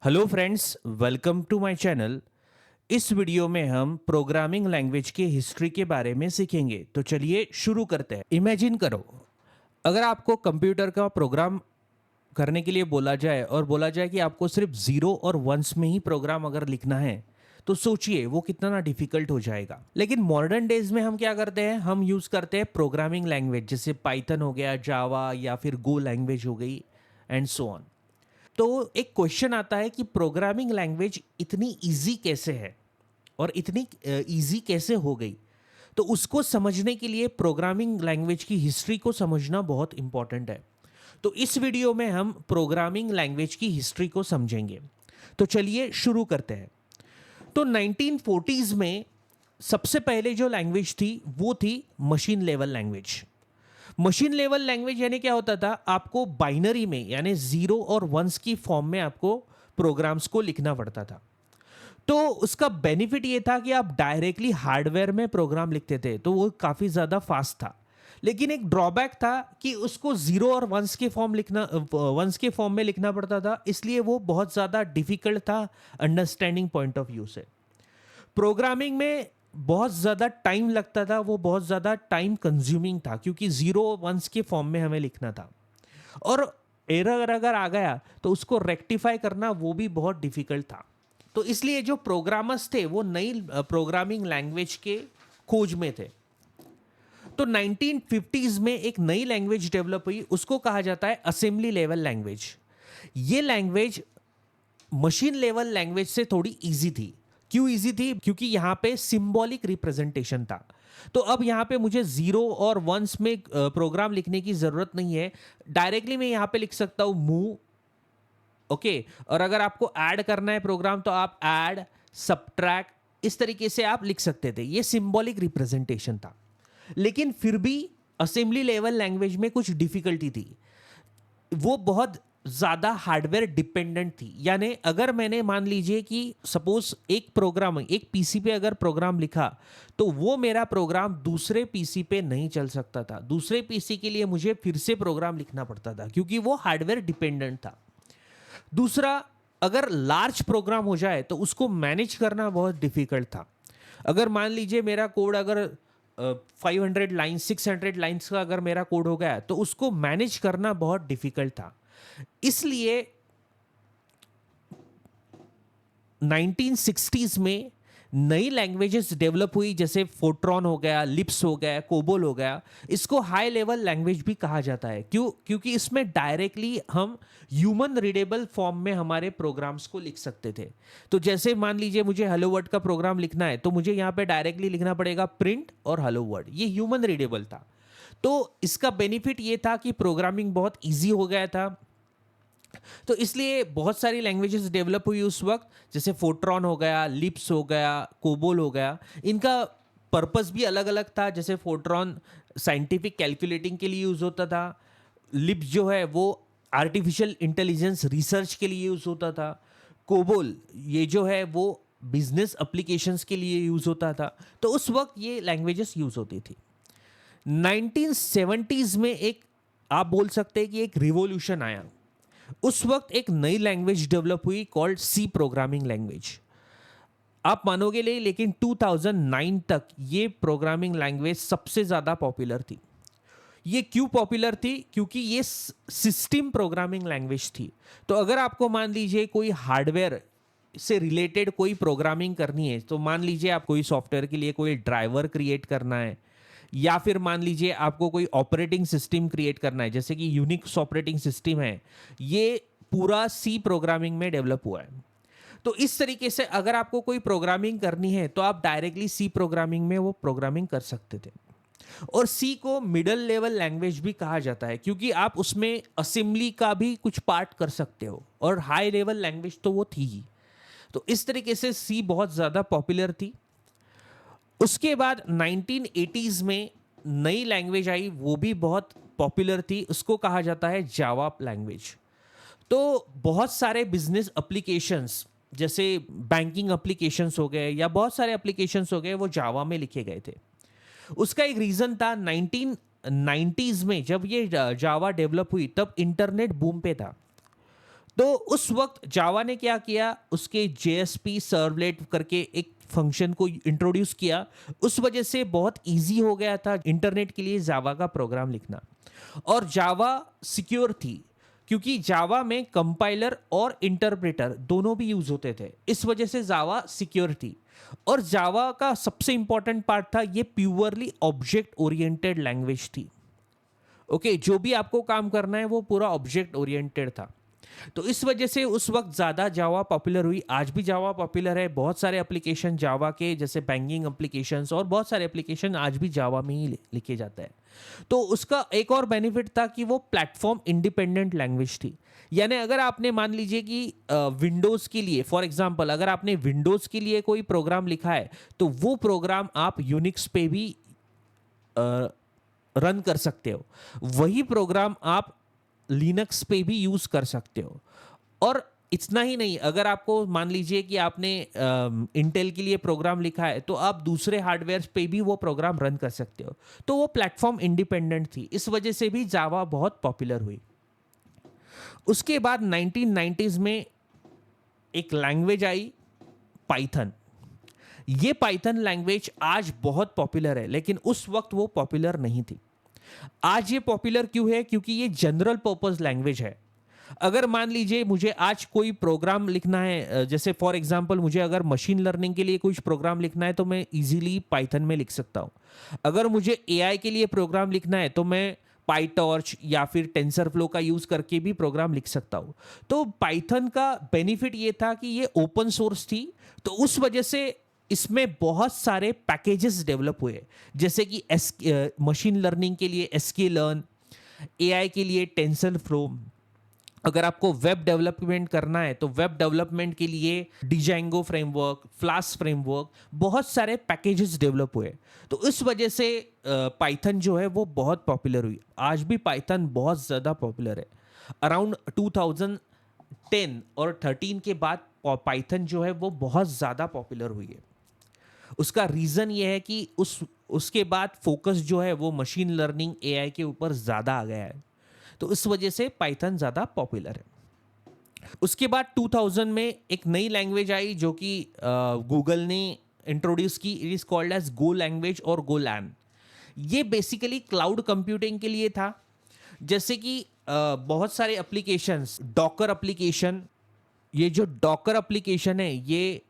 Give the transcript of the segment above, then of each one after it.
Hello friends, welcome to my channel. इस video में हम प्रोग्रामिंग लैंग्वेज के हिस्ट्री के बारे में सीखेंगे। तो चलिए शुरू करते हैं। इमेजिन करो, अगर आपको कंप्यूटर का प्रोग्राम करने के लिए बोला जाए और बोला जाए कि आपको सिर्फ जीरो और वंस में ही प्रोग्राम अगर लिखना है, तो सोचिए वो कितना डिफिकल्ट हो जाएगा। लेकिन मॉडर्न डेज में हम क्या करते हैं, हम यूज करते हैं प्रोग्रामिंग लैंग्वेज, जैसे पाइथन हो गया, जावा या फिर गो लैंग्वेज हो गई एंड सो ऑन। तो एक क्वेश्चन आता है कि प्रोग्रामिंग लैंग्वेज इतनी इजी कैसे है और इतनी इजी कैसे हो गई। तो उसको समझने के लिए प्रोग्रामिंग लैंग्वेज की हिस्ट्री को समझना बहुत इंपॉर्टेंट है। तो इस वीडियो में हम प्रोग्रामिंग लैंग्वेज की हिस्ट्री को समझेंगे। तो चलिए शुरू करते हैं। तो 1940s में सबसे पहले जो लैंग्वेज थी वो थी machine level language. Machine level language यानी क्या होता था, आपको बाइनरी में यानी जीरो और वंस की फॉर्म में आपको प्रोग्राम्स को लिखना पड़ता था। तो उसका बेनिफिट ये था कि आप डायरेक्टली हार्डवेयर में प्रोग्राम लिखते थे, तो वो काफ़ी ज़्यादा फास्ट था। लेकिन एक ड्रॉबैक था कि उसको जीरो और वंस के फॉर्म में लिखना पड़ता था, इसलिए वो बहुत ज़्यादा डिफिकल्ट था अंडरस्टैंडिंग पॉइंट ऑफ व्यू से। प्रोग्रामिंग में बहुत ज़्यादा टाइम लगता था, वो बहुत ज़्यादा टाइम कंज्यूमिंग था, क्योंकि जीरो वंस के फॉर्म में हमें लिखना था। और एरर अगर आ गया तो उसको रेक्टिफाई करना वो भी बहुत डिफिकल्ट था। तो इसलिए जो प्रोग्रामर्स थे वो नई प्रोग्रामिंग लैंग्वेज के खोज में थे। तो 1950s में एक नई लैंग्वेज डेवलप हुई, उसको कहा जाता है असेंबली लेवल लैंग्वेज। ये लैंग्वेज मशीन लेवल लैंग्वेज से थोड़ी इजी थी। क्यों इजी थी? क्योंकि यहां पे सिंबॉलिक रिप्रेजेंटेशन था। तो अब यहां पे मुझे जीरो और वंस में प्रोग्राम लिखने की जरूरत नहीं है। डायरेक्टली मैं यहां पे लिख सकता हूं मूव, ओके। और अगर आपको ऐड करना है प्रोग्राम तो आप ऐड, सबट्रैक्ट, इस तरीके से आप लिख सकते थे। ये सिंबॉलिक रिप्रेजेंटेशन था। लेकिन फिर भी असेंबली लेवल लैंग्वेज में कुछ डिफिकल्टी थी। वो बहुत ज़्यादा हार्डवेयर डिपेंडेंट थी। यानी अगर मैंने मान लीजिए कि सपोज एक पीसी पे अगर प्रोग्राम लिखा, तो वो मेरा प्रोग्राम दूसरे पीसी पे नहीं चल सकता था। दूसरे पीसी के लिए मुझे फिर से प्रोग्राम लिखना पड़ता था, क्योंकि वो हार्डवेयर डिपेंडेंट था। दूसरा, अगर लार्ज प्रोग्राम हो जाए तो उसको मैनेज करना बहुत डिफिकल्ट था। अगर मान लीजिए मेरा कोड अगर 500 लाइन्स 600 लाइन्स का अगर मेरा कोड हो गया, तो उसको मैनेज करना बहुत डिफिकल्ट था। इसलिए 1960s में नई लैंग्वेजेस डेवलप हुई, जैसे फोट्रॉन हो गया, लिप्स हो गया, कोबोल हो गया। इसको हाई लेवल लैंग्वेज भी कहा जाता है। क्यों? क्योंकि इसमें डायरेक्टली हम ह्यूमन रीडेबल फॉर्म में हमारे प्रोग्राम्स को लिख सकते थे। तो जैसे मान लीजिए मुझे हेलो वर्ड का प्रोग्राम लिखना है, तो मुझे यहाँ पे डायरेक्टली लिखना पड़ेगा प्रिंट और हेलो वर्ड। ये ह्यूमन रीडेबल था। तो इसका बेनिफिट ये था कि प्रोग्रामिंग बहुत ईजी हो गया था। तो इसलिए बहुत सारी लैंग्वेजेस डेवलप हुई उस वक्त, जैसे फोट्रॉन हो गया, लिप्स हो गया, कोबोल हो गया। इनका पर्पस भी अलग अलग था। जैसे फोट्रॉन साइंटिफिक कैलकुलेटिंग के लिए यूज होता था। लिप्स जो है वो आर्टिफिशियल इंटेलिजेंस रिसर्च के लिए यूज होता था। कोबोल ये जो है वो बिजनेस एप्लीकेशंस के लिए यूज होता था। तो उस वक्त ये लैंग्वेजेस यूज होती थी। 1970s में एक, आप बोल सकते हैं कि एक रिवॉल्यूशन आया। उस वक्त एक नई लैंग्वेज डेवलप हुई कॉल्ड सी प्रोग्रामिंग लैंग्वेज। आप मानोगे नहीं, लेकिन 2009 तक ये प्रोग्रामिंग लैंग्वेज सबसे ज्यादा पॉपुलर थी। ये क्यों पॉपुलर थी? क्योंकि ये सिस्टम प्रोग्रामिंग लैंग्वेज थी। तो अगर आपको मान लीजिए कोई हार्डवेयर से रिलेटेड कोई प्रोग्रामिंग करनी है, तो मान लीजिए आप कोई सॉफ्टवेयर के लिए कोई ड्राइवर क्रिएट करना है, या फिर मान लीजिए आपको कोई ऑपरेटिंग सिस्टम क्रिएट करना है, जैसे कि यूनिक्स ऑपरेटिंग सिस्टम है, ये पूरा सी प्रोग्रामिंग में डेवलप हुआ है। तो इस तरीके से अगर आपको कोई प्रोग्रामिंग करनी है तो आप डायरेक्टली सी प्रोग्रामिंग में वो प्रोग्रामिंग कर सकते थे। और सी को मिडल लेवल लैंग्वेज भी कहा जाता है, क्योंकि आप उसमें असेंबली का भी कुछ पार्ट कर सकते हो, और हाई लेवल लैंग्वेज तो वो थी ही। तो इस तरीके से सी बहुत ज़्यादा पॉपुलर थी। उसके बाद 1980s में नई लैंग्वेज आई, वो भी बहुत पॉपुलर थी। उसको कहा जाता है जावा लैंग्वेज। तो बहुत सारे बिजनेस एप्लीकेशंस, जैसे बैंकिंग एप्लीकेशंस हो गए या बहुत सारे एप्लीकेशंस हो गए, वो जावा में लिखे गए थे। उसका एक रीजन था, 1990s में जब ये जावा डेवलप हुई तब इंटरनेट बूम पे था। तो उस वक्त जावा ने क्या किया, उसके JSP सर्वलेट करके एक फंक्शन को इंट्रोड्यूस किया। उस वजह से बहुत इजी हो गया था इंटरनेट के लिए जावा का प्रोग्राम लिखना। और जावा सिक्योर थी क्योंकि जावा में कंपाइलर और इंटरप्रेटर दोनों भी यूज होते थे, इस वजह से जावा सिक्योर थी। और जावा का सबसे इंपॉर्टेंट पार्ट था, ये प्योरली ऑब्जेक्ट ओरिएंटेड लैंग्वेज थी। ओके, जो भी आपको काम करना है वो पूरा ऑब्जेक्ट ओरिएंटेड था। तो इस वजह से उस वक्त ज़्यादा जावा पॉपुलर हुई। आज भी जावा पॉपुलर है, बहुत सारे एप्लीकेशन जावा के, जैसे बैंकिंग एप्लीकेशंस और बहुत सारे एप्लीकेशन आज भी जावा में ही लिखे जाते हैं। तो उसका एक और बेनिफिट था कि वो प्लेटफॉर्म इंडिपेंडेंट लैंग्वेज थी। यानी अगर आपने मान लीजिए कि विंडोज़ के लिए, फॉर एग्जांपल अगर आपने विंडोज़ के लिए कोई प्रोग्राम लिखा है, तो वो प्रोग्राम आप यूनिक्स पे भी रन कर सकते हो। वही प्रोग्राम आप लिनक्स पे भी यूज कर सकते हो। और इतना ही नहीं, अगर आपको मान लीजिए कि आपने इंटेल के लिए प्रोग्राम लिखा है, तो आप दूसरे हार्डवेयर पे भी वो प्रोग्राम रन कर सकते हो। तो वो प्लेटफॉर्म इंडिपेंडेंट थी, इस वजह से भी जावा बहुत पॉपुलर हुई। उसके बाद 1990s में एक लैंग्वेज आई, पाइथन। ये पाइथन लैंग्वेज आज बहुत पॉपुलर है, लेकिन उस वक्त वो पॉपुलर नहीं थी। आज ये पॉपुलर क्यों है? क्योंकि ये जनरल पर्पस लैंग्वेज है। अगर मान लीजिए मुझे आज कोई प्रोग्राम लिखना है, जैसे फॉर एग्जांपल मुझे अगर मशीन लर्निंग के लिए कुछ प्रोग्राम लिखना है, तो मैं इजीली पाइथन में लिख सकता हूँ। अगर मुझे एआई के लिए प्रोग्राम लिखना है, तो मैं पाईटॉर्च या फिर टेंसरफ्लो का यूज करके भी प्रोग्राम लिख सकता हूँ। तो पाइथन का बेनिफिट ये था कि ये ओपन सोर्स थी, तो उस वजह से इसमें बहुत सारे पैकेजेस डेवलप हुए, जैसे कि मशीन लर्निंग के लिए sklearn, एआई के लिए टेंसरफ्लो। अगर आपको वेब डेवलपमेंट करना है, तो वेब डेवलपमेंट के लिए डिजांगो फ्रेमवर्क, फ्लास्क फ्रेमवर्क, बहुत सारे पैकेजेस डेवलप हुए। तो इस वजह से पाइथन जो है वो बहुत पॉपुलर हुई। आज भी पाइथन बहुत ज़्यादा पॉपुलर है। अराउंड 2010 और 13 के बाद पाइथन जो है वो बहुत ज़्यादा पॉपुलर हुई है। उसका रीज़न ये है कि उसके बाद फोकस जो है वो मशीन लर्निंग, एआई के ऊपर ज़्यादा आ गया है, तो इस वजह से पाइथन ज़्यादा पॉपुलर है। उसके बाद 2000 में एक नई लैंग्वेज आई जो कि गूगल ने इंट्रोड्यूस की। It is called as Go language और गोलैन। ये बेसिकली क्लाउड कंप्यूटिंग के लिए था। जैसे कि बहुत सारे एप्लीकेशंस, डॉकर एप्लीकेशन, ये जो डॉकर एप्लीकेशन है ये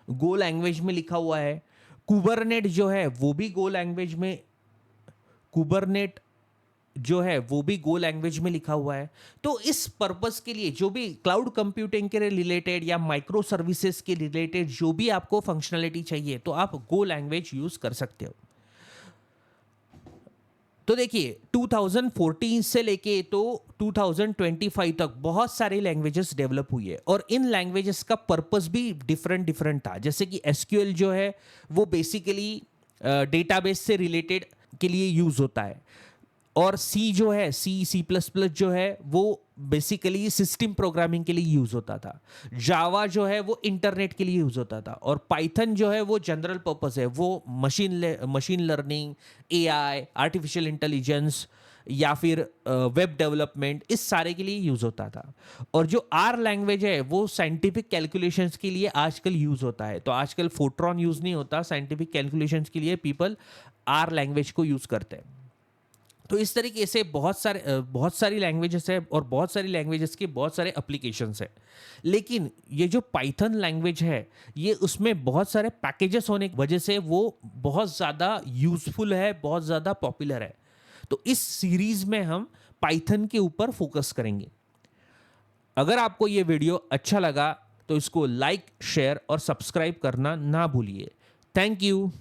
गो लैंग्वेज में लिखा हुआ है। कुबरनेट जो है वो भी गो लैंग्वेज में, कुबरनेट जो है वो भी गो लैंग्वेज में लिखा हुआ है। तो इस पर्पस के लिए जो भी क्लाउड कंप्यूटिंग के रिलेटेड या माइक्रो सर्विसेज के रिलेटेड जो भी आपको फंक्शनलिटी चाहिए, तो आप गो लैंग्वेज यूज कर सकते हो। तो देखिए 2014 से लेके तो 2025 तक बहुत सारे लैंग्वेजेस डेवलप हुई है, और इन लैंग्वेजेस का पर्पस भी डिफरेंट डिफरेंट था। जैसे कि एसक्यूएल जो है वो बेसिकली डेटाबेस से रिलेटेड के लिए यूज होता है, और सी जो है, सी प्लस प्लस जो है वो बेसिकली सिस्टम प्रोग्रामिंग के लिए यूज होता था। जावा जो है वो इंटरनेट के लिए यूज होता था, और पाइथन जो है वो जनरल पर्पस है, वो machine learning, AI, artificial intelligence या फिर वेब डेवलपमेंट, इस सारे के लिए यूज होता था। और जो आर लैंग्वेज है वो साइंटिफिक कैलकुलेशंस के लिए आजकल यूज होता है। तो आजकल फोर्ट्रॉन यूज नहीं होता, साइंटिफिक कैलकुलेशंस के लिए पीपल आर लैंग्वेज को यूज करते हैं। तो इस तरीके से बहुत सारी लैंग्वेजेस है, और बहुत सारी लैंग्वेजेस के बहुत सारे एप्लीकेशंस है। लेकिन ये जो पाइथन लैंग्वेज है, ये उसमें बहुत सारे पैकेजेस होने की वजह से वो बहुत ज़्यादा यूजफुल है, बहुत ज़्यादा पॉपुलर है। तो इस सीरीज में हम पाइथन के ऊपर फोकस करेंगे। अगर आपको ये वीडियो अच्छा लगा तो इसको लाइक, शेयर और सब्सक्राइब करना ना भूलिए। Thank you.